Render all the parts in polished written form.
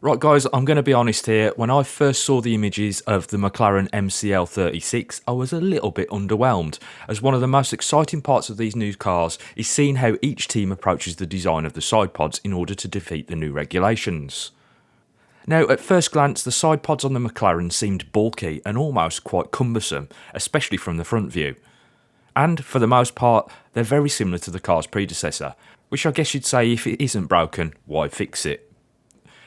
Right guys, I'm going to be honest here, when I first saw the images of the McLaren MCL36, I was a little bit underwhelmed, as one of the most exciting parts of these new cars is seeing how each team approaches the design of the side pods in order to defeat the new regulations. Now, at first glance, the side pods on the McLaren seemed bulky and almost quite cumbersome, especially from the front view. And, for the most part, they're very similar to the car's predecessor, which I guess you'd say if it isn't broken, why fix it?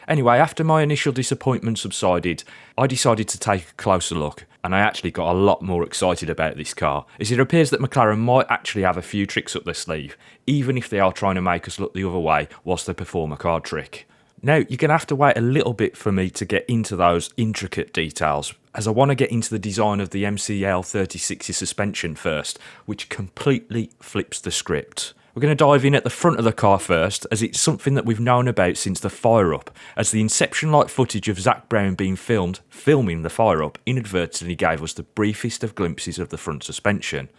Anyway, after my initial disappointment subsided, I decided to take a closer look, and I actually got a lot more excited about this car, as it appears that McLaren might actually have a few tricks up their sleeve, even if they are trying to make us look the other way whilst they perform a card trick. Now, you're going to have to wait a little bit for me to get into those intricate details, as I want to get into the design of the MCL36's suspension first, which completely flips the script. We're going to dive in at the front of the car first, as it's something that we've known about since the fire-up, as the Inception-like footage of Zach Brown being filming the fire-up, inadvertently gave us the briefest of glimpses of the front suspension.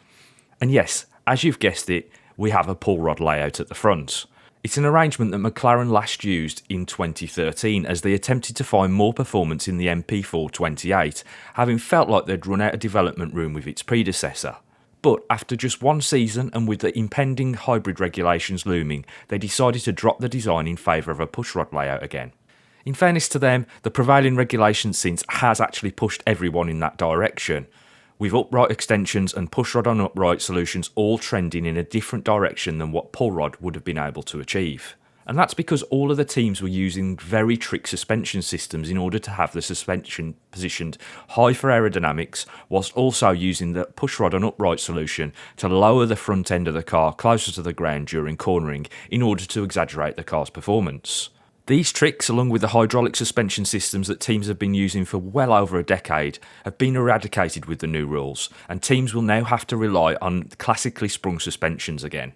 And yes, as you've guessed it, we have a pull rod layout at the front. It's an arrangement that McLaren last used in 2013 as they attempted to find more performance in the MP428, having felt like they'd run out of development room with its predecessor. But after just one season and with the impending hybrid regulations looming, they decided to drop the design in favour of a pushrod layout again. In fairness to them, the prevailing regulation since has actually pushed everyone in that direction, with upright extensions and pushrod on upright solutions all trending in a different direction than what pull rod would have been able to achieve. And that's because all of the teams were using very trick suspension systems in order to have the suspension positioned high for aerodynamics, whilst also using the pushrod and upright solution to lower the front end of the car closer to the ground during cornering in order to exaggerate the car's performance. These tricks, along with the hydraulic suspension systems that teams have been using for well over a decade, have been eradicated with the new rules, and teams will now have to rely on classically sprung suspensions again.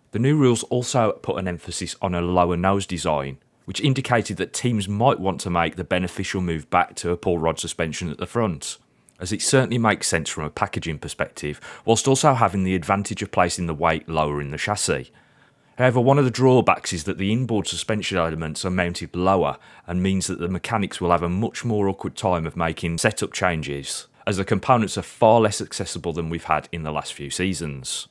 The new rules also put an emphasis on a lower nose design, which indicated that teams might want to make the beneficial move back to a pull rod suspension at the front, as it certainly makes sense from a packaging perspective, whilst also having the advantage of placing the weight lower in the chassis. However, one of the drawbacks is that the inboard suspension elements are mounted lower and means that the mechanics will have a much more awkward time of making setup changes, as the components are far less accessible than we've had in the last few seasons.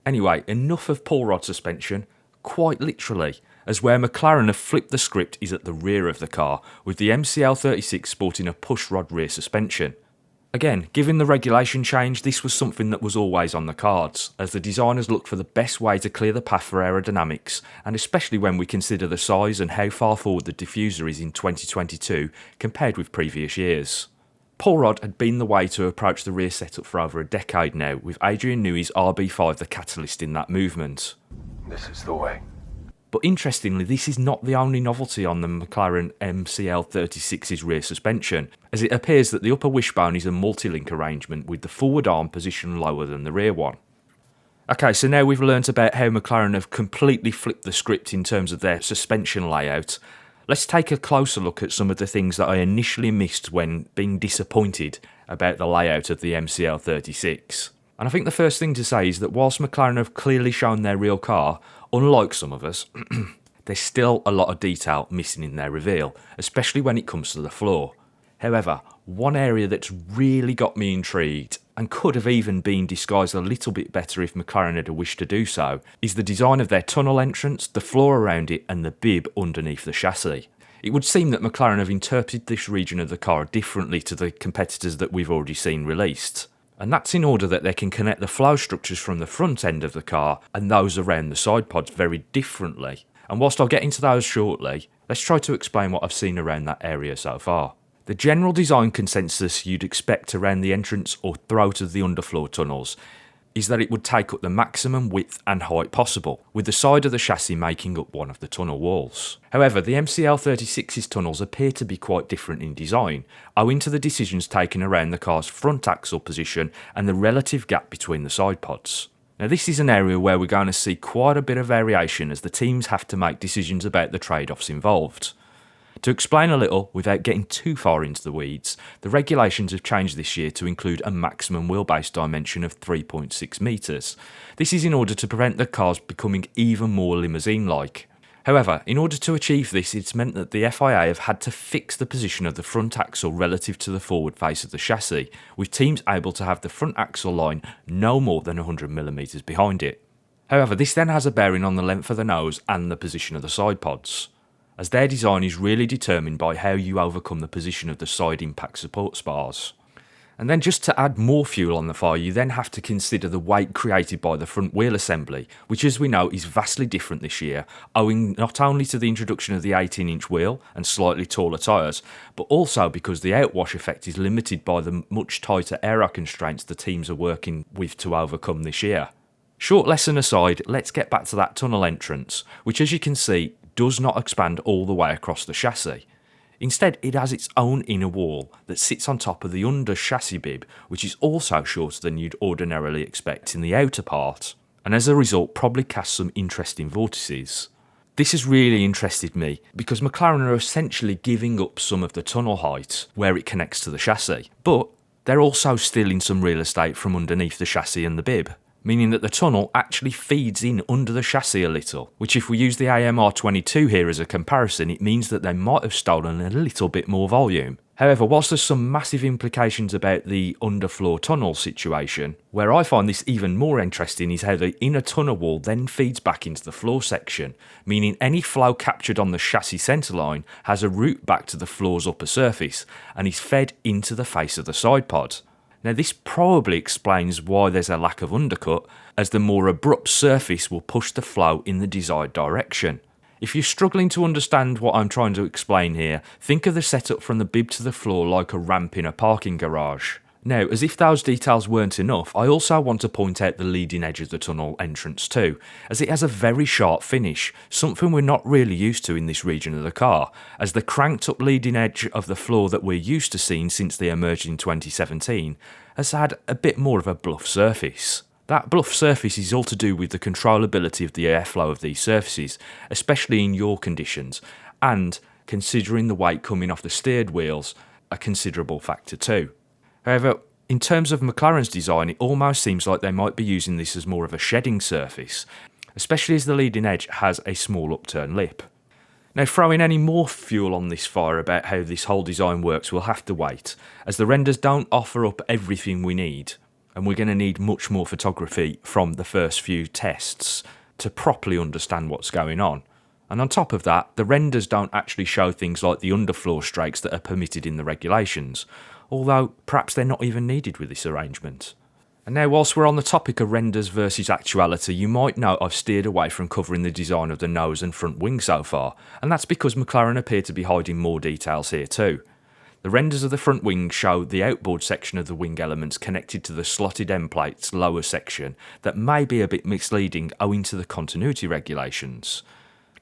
Anyway, enough of pull rod suspension, quite literally, as where McLaren have flipped the script is at the rear of the car, with the MCL36 sporting a push rod rear suspension. Again, given the regulation change, this was something that was always on the cards, as the designers looked for the best way to clear the path for aerodynamics, and especially when we consider the size and how far forward the diffuser is in 2022 compared with previous years. Pull rod had been the way to approach the rear setup for over a decade now, with Adrian Newey's RB5 the catalyst in that movement. This is the way. But interestingly, this is not the only novelty on the McLaren MCL36's rear suspension, as it appears that the upper wishbone is a multi-link arrangement with the forward arm positioned lower than the rear one. Okay, so now we've learnt about how McLaren have completely flipped the script in terms of their suspension layout. Let's take a closer look at some of the things that I initially missed when being disappointed about the layout of the MCL36. And I think the first thing to say is that whilst McLaren have clearly shown their real car, unlike some of us, there's still a lot of detail missing in their reveal, especially when it comes to the floor. However, one area that's really got me intrigued, and could have even been disguised a little bit better if McLaren had a wish to do so, is the design of their tunnel entrance, the floor around it and the bib underneath the chassis. It would seem that McLaren have interpreted this region of the car differently to the competitors that we've already seen released. And that's in order that they can connect the flow structures from the front end of the car and those around the side pods very differently. And whilst I'll get into those shortly, let's try to explain what I've seen around that area so far. The general design consensus you'd expect around the entrance or throat of the underfloor tunnels is that it would take up the maximum width and height possible, with the side of the chassis making up one of the tunnel walls. However, the MCL36's tunnels appear to be quite different in design, owing to the decisions taken around the car's front axle position and the relative gap between the side pods. Now, this is an area where we're going to see quite a bit of variation as the teams have to make decisions about the trade-offs involved. To explain a little, without getting too far into the weeds, the regulations have changed this year to include a maximum wheelbase dimension of 3.6 metres. This is in order to prevent the cars becoming even more limousine-like. However, in order to achieve this, it's meant that the FIA have had to fix the position of the front axle relative to the forward face of the chassis, with teams able to have the front axle line no more than 100mm behind it. However, this then has a bearing on the length of the nose and the position of the side pods, as their design is really determined by how you overcome the position of the side impact support spars. And then just to add more fuel on the fire, you then have to consider the weight created by the front wheel assembly, which as we know is vastly different this year, owing not only to the introduction of the 18-inch wheel and slightly taller tyres, but also because the outwash effect is limited by the much tighter aero constraints the teams are working with to overcome this year. Short lesson aside, let's get back to that tunnel entrance, which as you can see does not expand all the way across the chassis. Instead, it has its own inner wall that sits on top of the under chassis bib, which is also shorter than you'd ordinarily expect in the outer part, and as a result probably casts some interesting vortices. This has really interested me because McLaren are essentially giving up some of the tunnel height where it connects to the chassis, but they're also stealing some real estate from underneath the chassis and the bib, meaning that the tunnel actually feeds in under the chassis a little, which if we use the AMR22 here as a comparison, it means that they might have stolen a little bit more volume. However, whilst there's some massive implications about the underfloor tunnel situation, where I find this even more interesting is how the inner tunnel wall then feeds back into the floor section, meaning any flow captured on the chassis centreline has a route back to the floor's upper surface and is fed into the face of the side pod. Now this probably explains why there's a lack of undercut, as the more abrupt surface will push the flow in the desired direction. If you're struggling to understand what I'm trying to explain here, think of the setup from the bib to the floor like a ramp in a parking garage. Now, as if those details weren't enough, I also want to point out the leading edge of the tunnel entrance too, as it has a very sharp finish, something we're not really used to in this region of the car, as the cranked up leading edge of the floor that we're used to seeing since they emerged in 2017 has had a bit more of a bluff surface. That bluff surface is all to do with the controllability of the airflow of these surfaces, especially in yaw conditions, and, considering the weight coming off the steered wheels, a considerable factor too. However, in terms of McLaren's design, it almost seems like they might be using this as more of a shedding surface, especially as the leading edge has a small upturned lip. Now, throwing any more fuel on this fire about how this whole design works will have to wait, as the renders don't offer up everything we need, and we're going to need much more photography from the first few tests to properly understand what's going on. And on top of that, the renders don't actually show things like the underfloor strakes that are permitted in the regulations, although perhaps they're not even needed with this arrangement. And now whilst we're on the topic of renders versus actuality, you might note I've steered away from covering the design of the nose and front wing so far, and that's because McLaren appear to be hiding more details here too. The renders of the front wing show the outboard section of the wing elements connected to the slotted end plate's lower section that may be a bit misleading owing to the continuity regulations.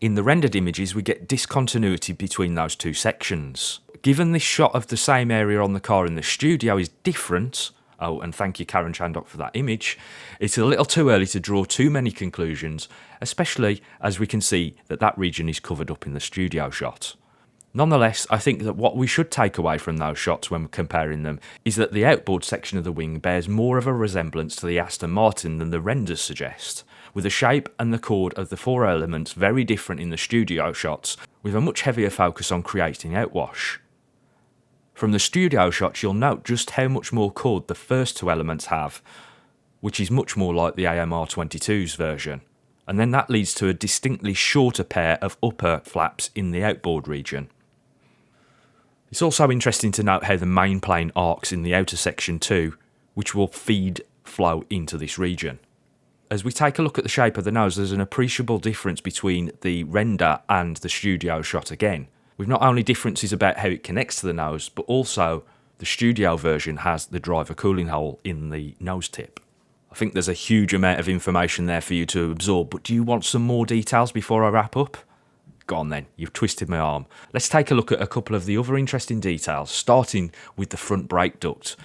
In the rendered images we get discontinuity between those two sections. Given this shot of the same area on the car in the studio is different, oh, and thank you Karen Chandok for that image, it's a little too early to draw too many conclusions, especially as we can see that that region is covered up in the studio shot. Nonetheless, I think that what we should take away from those shots when comparing them is that the outboard section of the wing bears more of a resemblance to the Aston Martin than the renders suggest, with the shape and the chord of the four elements very different in the studio shots, with a much heavier focus on creating outwash. From the studio shots you'll note just how much more chord the first two elements have, which is much more like the AMR22's version, and then that leads to a distinctly shorter pair of upper flaps in the outboard region. It's also interesting to note how the main plane arcs in the outer section too, which will feed flow into this region. As we take a look at the shape of the nose, there's an appreciable difference between the render and the studio shot again, with not only differences about how it connects to the nose, but also the studio version has the driver cooling hole in the nose tip. I think there's a huge amount of information there for you to absorb, but do you want some more details before I wrap up? Go on then, you've twisted my arm. Let's take a look at a couple of the other interesting details, starting with the front brake duct,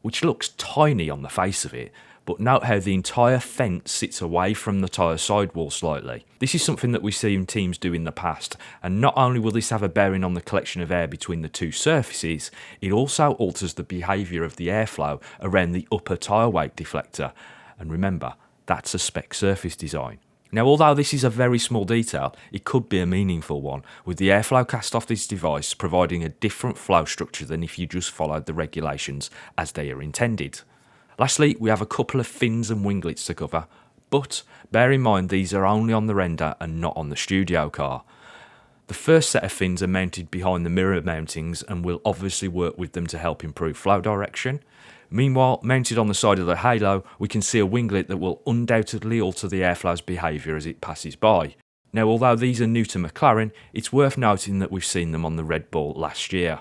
which looks tiny on the face of it, but note how the entire fence sits away from the tyre sidewall slightly. This is something that we've seen teams do in the past, and not only will this have a bearing on the collection of air between the two surfaces, it also alters the behaviour of the airflow around the upper tyre weight deflector. And remember, that's a spec surface design. Now, although this is a very small detail, it could be a meaningful one, with the airflow cast off this device providing a different flow structure than if you just followed the regulations as they are intended. Lastly, we have a couple of fins and winglets to cover, but bear in mind these are only on the render and not on the studio car. The first set of fins are mounted behind the mirror mountings and will obviously work with them to help improve flow direction. Meanwhile, mounted on the side of the halo, we can see a winglet that will undoubtedly alter the airflow's behaviour as it passes by. Now, although these are new to McLaren, it's worth noting that we've seen them on the Red Bull last year.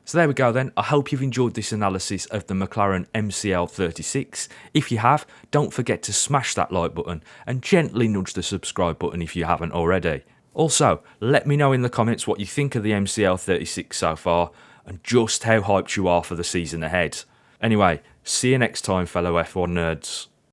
So there we go then. I hope you've enjoyed this analysis of the McLaren MCL36. If you have, don't forget to smash that like button and gently nudge the subscribe button if you haven't already. Also, let me know in the comments what you think of the MCL36 so far and just how hyped you are for the season ahead. Anyway, see you next time, fellow F1 nerds.